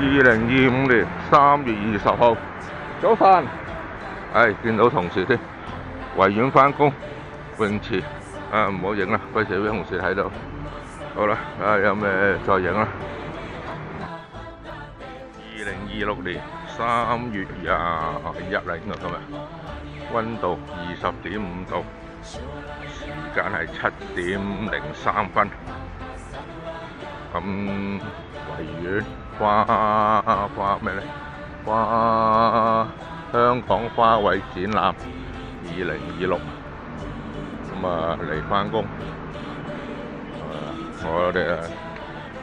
2025年3月20號，早晨。見到同事添，維園返工，泳池唔好影啦，費事俾同事睇到。好啦，有咩再影啦。2026年3月21啦，應該今日，溫度20.5度，時間係7:03分。咁維園花咩呢？香港花卉展覽2026，咁嚟返工。我哋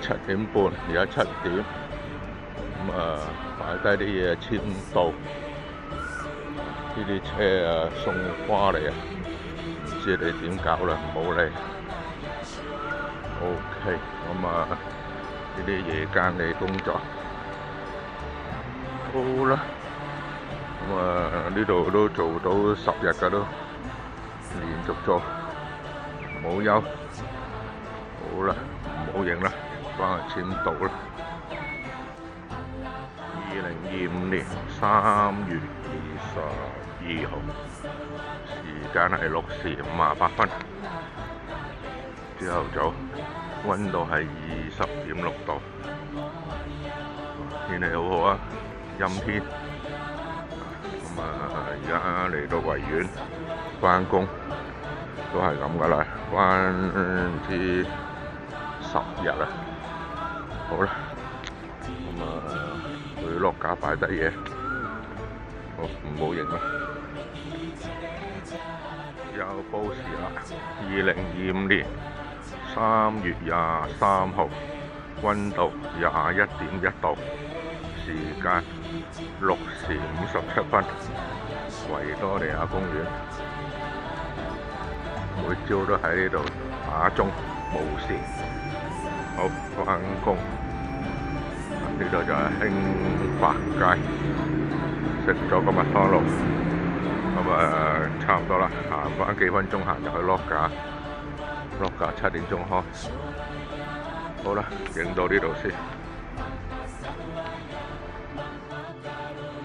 7:30，而家7點，擺低啲嘢簽到。呢啲車送花嚟唔知你點搞啦，唔好理。OK， 咁呢啲夜間嘅工作好啦。咁呢度都做到10日㗎，都連續做，冇休。好啦，唔好影啦，返去簽到啦。2025年3月22號，時間係6:58分。朝頭早，溫度係20.6度，天氣好好啊，陰天。咁而家嚟到維園返工，都係咁噶啦，返至10日啦。好啦，咁去落架擺低嘢，好唔好影啦？又報時啦，2025年3月23號，溫度21.1度，時間6:57分，維多利亞公園。每朝都喺呢度打鐘無時。好，返工。呢度就係興發街，食咗個麥當勞。咁差唔多啦，行返幾分鐘行就去落架。落架7點鐘開。好啦，影到呢度先。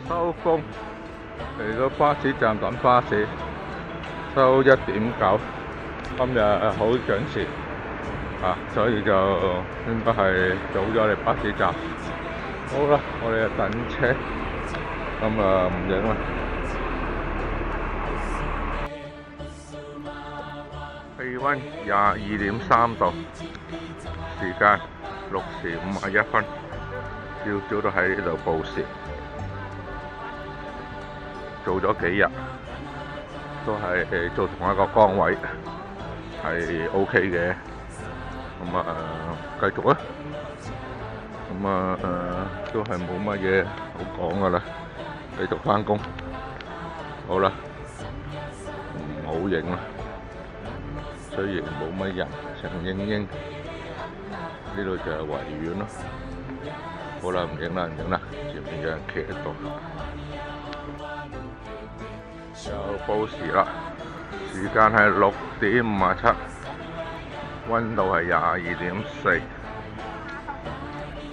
收工，嚟到巴士站等巴士，收1:9。今日好準時，所以就應該係早咗嚟巴士站。好啦，我哋就等車，咁唔影啦。氣溫22.3度，時間6:51分，朝都喺呢度報時。做咗幾日，都係做同一個崗位，係 OK 嘅。咁繼續啊！咁都係冇乜嘢好講噶啦，繼續返工。好啦，唔好影啦。雖然冇乜人，靜英英。呢度就係維園咯。好啦，唔影啦，前面有人企喺度。又報時啦，時間係6:57，溫度係22.4。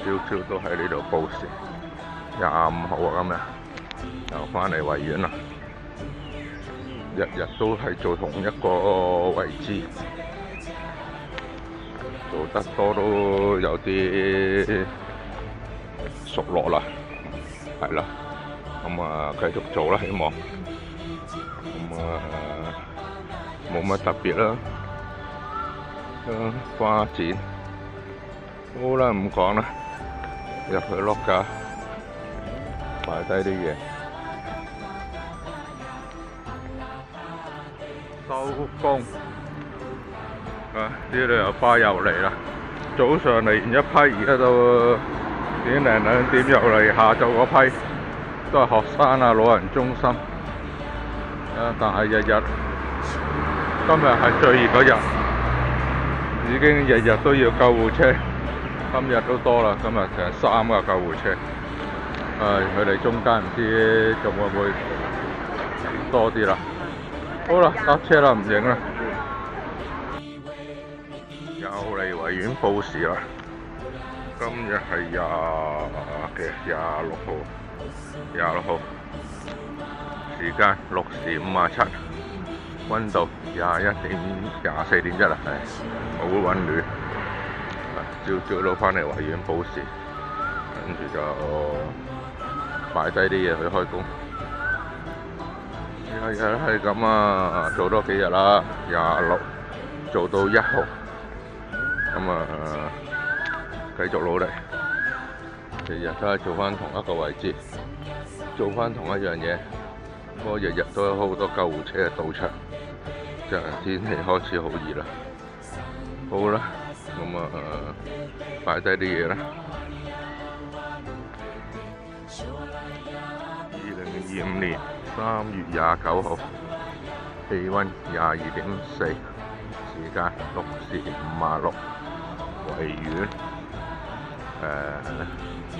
朝都喺呢度報時。25號啊，今日又返嚟維園啦。日日都係做同一個位置，做得多都有啲熟絡啦，係啦。咁繼續做啦，希望。冇乜特別啦。花展好啦，唔講啦，入去落架擺低啲嘢。收工。呢度有巴又嚟啦，早上嚟完一批，而家到1:02點又嚟，下晝嗰批都係學生老人中心。但係今日係最熱嗰日，已經日都要救護車。今日都多啦，今日成3架救護車。佢哋中間唔知仲會唔會多啲啦。好啦，搭車啦，唔影啦。又嚟維園報時啦，今日係26號，時間6時57，溫度24.1啦，係好溫暖。朝早翻嚟維園報時，跟住就擺低啲嘢去開工。日日係咁啊，做多幾日啦，26做到1號，咁啊繼續努力，日日都係做翻同一個位置，做翻同一樣嘢。不過日日都有好多救護車到場，即係天氣開始好熱啦。好啦，咁啊擺低啲嘢啦。2025年3月29號，氣溫22.4，時間6時56，維園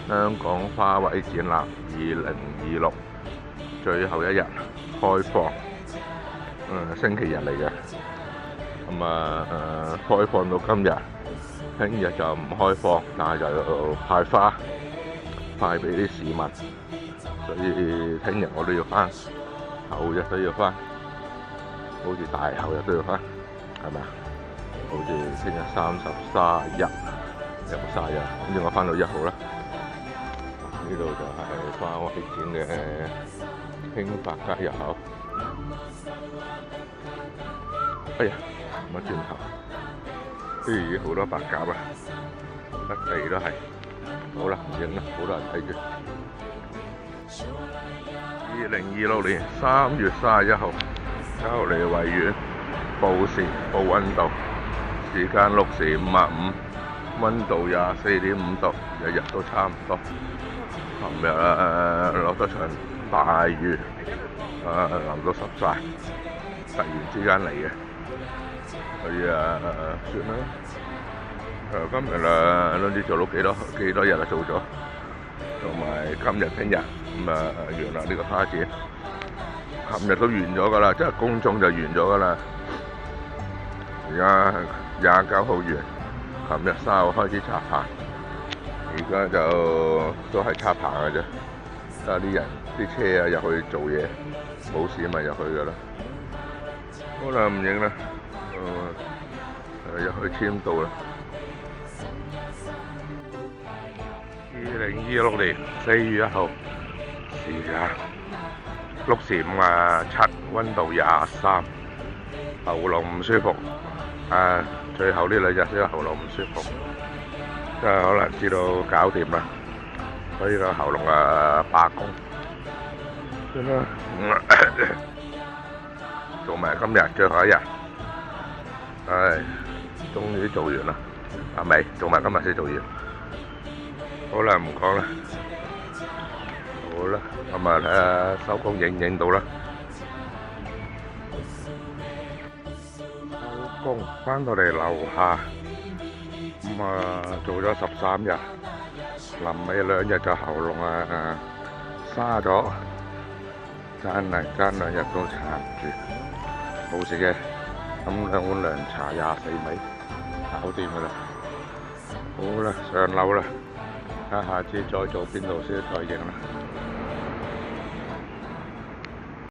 香港花卉展覽2026最後一日開放，星期日嚟嘅，咁開放到今日，聽日就唔開放，但係就要派花派俾啲市民，所以聽日我都要返，後日都要返，好似大後日都要返，係咪啊？好似聽日30、31，有冇31？反正我返到1號啦。呢度就係花卉展嘅興發街入口。哎呀，乜轉頭？咦，好多白鴿啊！得地都係。好啦，唔影啦，好多人睇住。2026年3月31號，郊離維園報時報溫度，時間6時55，溫度24.5度，日日都差唔多。琴日落咗場大雨，淋到濕晒，突然之間嚟嘅，所以算啦。今日諗住做到幾多日啊？做咗，同埋今日聽日咁完啦呢個花展。琴日都完咗㗎啦，即係公眾就完咗㗎啦。而家29號完，琴日3號開始插棚。而家就都係插棚嘅啫，睇下啲人啲車入去做嘢，冇事咪入去噶啦。好啦，唔影啦，入去簽到啦。2026年4月1號，時間6時57，溫度23，喉嚨唔舒服，最後呢2日先喉嚨唔舒服。可能知道搞掂啦，所以個喉嚨罷工，算啦，做埋今日最後一日，終於做完啦，未做埋今日先做完，好啦，唔講啦，好啦，咁睇下收工影到啦，收工返到嚟樓下。做咗13日，臨尾2日就喉嚨沙咗，爭2日都撐唔住，冇事嘅，咁2碗涼茶24味，搞掂㗎啦。好啦，上樓啦，睇下次再做邊度先再影啦。